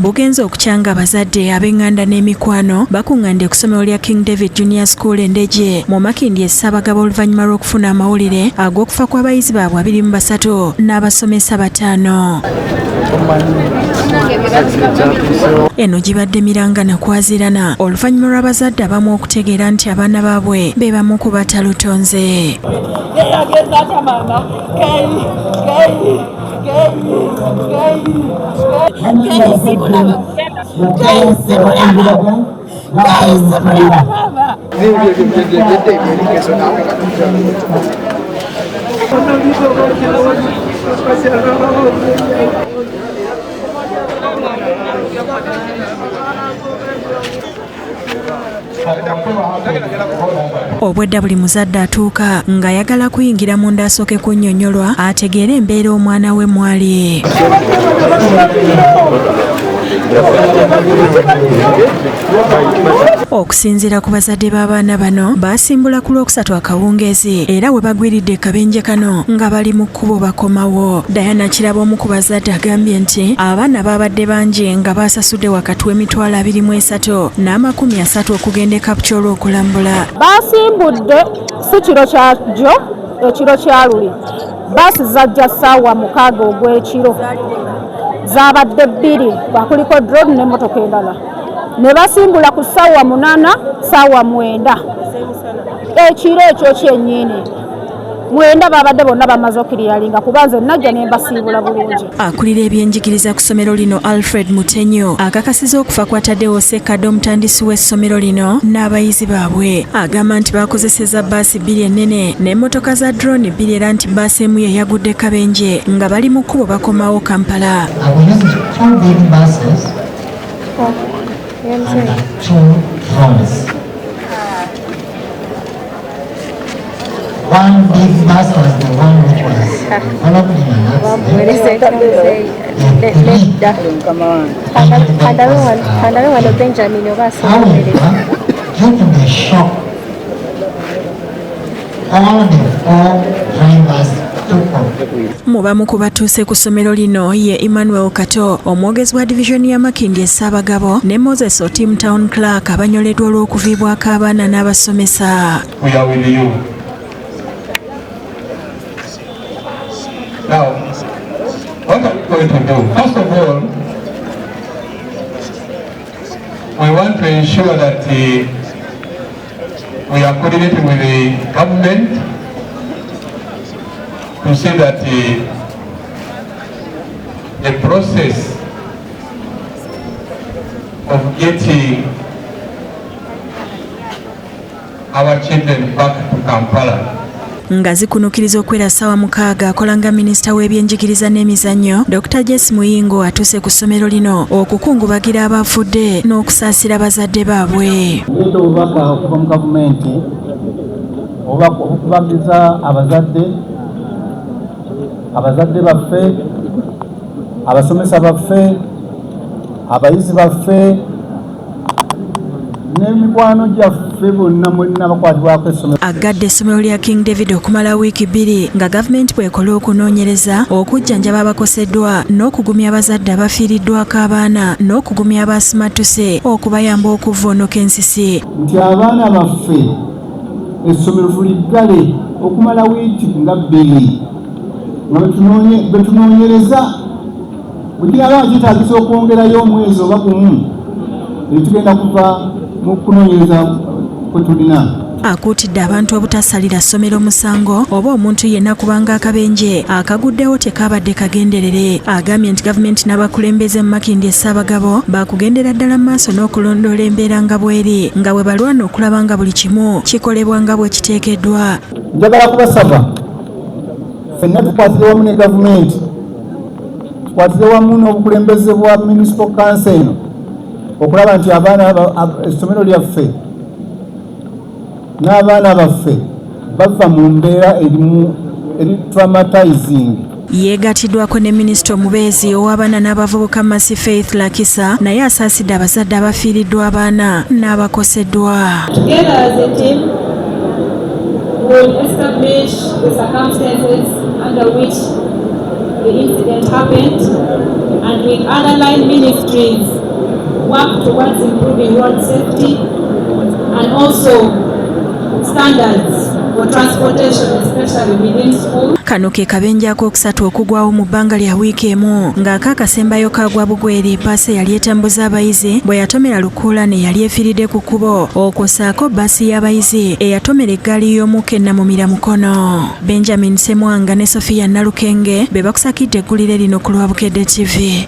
bugenze okukyanga abazadde ab'enganda n'emikwano bakuŋŋaanidde ku ssomero lya King David Junior School Endeje mu Makindye Ssaabagabo oluvannyuma lw'okufuna amawulire ag'okufa kw'abayizi baabwe 23 n'abasomesa 5. Eno gibadde mirangana kwazirana oluvannyuma lw'abazadde abamu okutegeera nti abaana baabwe be bamu ku batalutonze. Obwedda buli muzadde atuuka ng'ayagala kuyingira munda asooke kunnyonnyolwa ategeere embeera omwana we mwali. Okusinziira ku bazadde b'abaana bano baasimbula ku Lwokusatu akawungeezi era we bagwiridde kabenje kano nga bali mu kkubo bakomawo. Diana Kirabo omu ku bazadde agambye nti abaana baabadde bangi nga baasasudde wakati w'Emitwalo 23 n'Amakumi 30 okugenda e Kapcholo okulambula. Baasimbudde si kiro kyajjo ekiro kya luli baasi zajja ssaawa 6 ogw'ekiro zaabadde 2 bakuliko drone n'emmotoka endala ne basimbula ku ssaawa 8 ssaawa 9 ekiro ekyo kyennyini 9 babadde bonna bamaze okiriyalinga kuba nze najja ne mbasiibula bulungi. Akulira ebyenjigiriza ku ssomero lino Alfred Mutenyo akakasiza okufa kwa Tadeo Sekado omutandisi w'essomero lino n'abayizi baabwe. Agamba nti bakozeseza bbaasi 2 ennene n'emmotoka za drone 2 era nti bbaasi emu ye yagudde kabenje nga bali mu kkubo bakomawo Kampala. One big bus was the one which was following However, due to the shock, all the 4 drivers took off. Mu bamu ku batuuse ku ssomero lino ye Emmanuel Kato omwogezi wa divisioni ya Makindye Ssaabagabo ne Moses Otim Town Clerk abanyoleddwa olw'okuviibwako abaana n'abasomesa. We are with you. Now, what are we going to do? First of all, we want to ensure that we are coordinating with the government to see that the process of getting our children back to Kampala nga zikunuukiriza okwera ssaawa 6 akola nga minisita w'ebyenjigiriza n'emizannyo Dr. Jess Muyingo atuuse ku ssomero lino okukungubagira abafudde n'okusaasira bazadde baabwe. Leeta obubaka okuva mu gavumenti okubagiza abazadde baffe, abasomesa baffe, abayizi baffe n'emikwano gyaffe bonna mwenna bakwatibwako essomero. Agadde essomero lya King David okumala wiiki 2 nga gavumenti bw'ekola okunoonyereza okujjanjaba abakoseddwa n'okugumya abazadde abafiiriddwako abaana n'okugumya abasimattuse okubayamba okuvvuunuka ensisi. Nti abaana baffe essomero tuliggale okumala wiiki nga 2 nga betunoonyereza bwe kiraba kitagisa okwongerayo omwezi oba gumu tugenda kuva mu kunoonyereza kwe tulina. Akuutidde abantu obutasalira ssomero musango oba omuntu yenna kubanga akabenje akaguddewo tekaabadde kagenderere. Agambye nti gavumenti n'abakulembeze mu Makindye Ssaabagabo bakugendera ddala mu maaso n'okulondoola embeera nga bw'eri nga bwe balwana okulaba nga buli kimu kikolebwa nga bwe kiteekeddwa. Njagala kubasaba ffenna tukwatire wamu ne gavumenti, tukwatire wamu n'obukulembeze bwa municipal council okulaba nti abaana essomero lyaffe n'abaana baffe bava mu mbeera eri traumatizing. Yeegatiddwako ne minisita omubeezi ow'abaana n'abavubuka Mercy Faith Lakisa naye asaasidde abazadde abafiiriddwa abaana n'abakoseddwa. Together as a team, we will establish the circumstances under which the incident happened and with other line ministries work towards improving road safety and also standards for transportation, especially within schools. Kano ke kabenje akokusatu okugwawo mu bbanga lya wiiki emu ng'akaakasembayo kagwa bugweri baasi yali etambuza abayizi bwe yatomera Lukuula ne yali efiiridde ku kkubo okwosaako baasi y'abayizi eyatomera eggaali y'omukka ennamumira mukono. Benjamin Ssemwanga ne Sophia Nalukenge be bakusakidde eggulire lino ku Lwabukedde TV.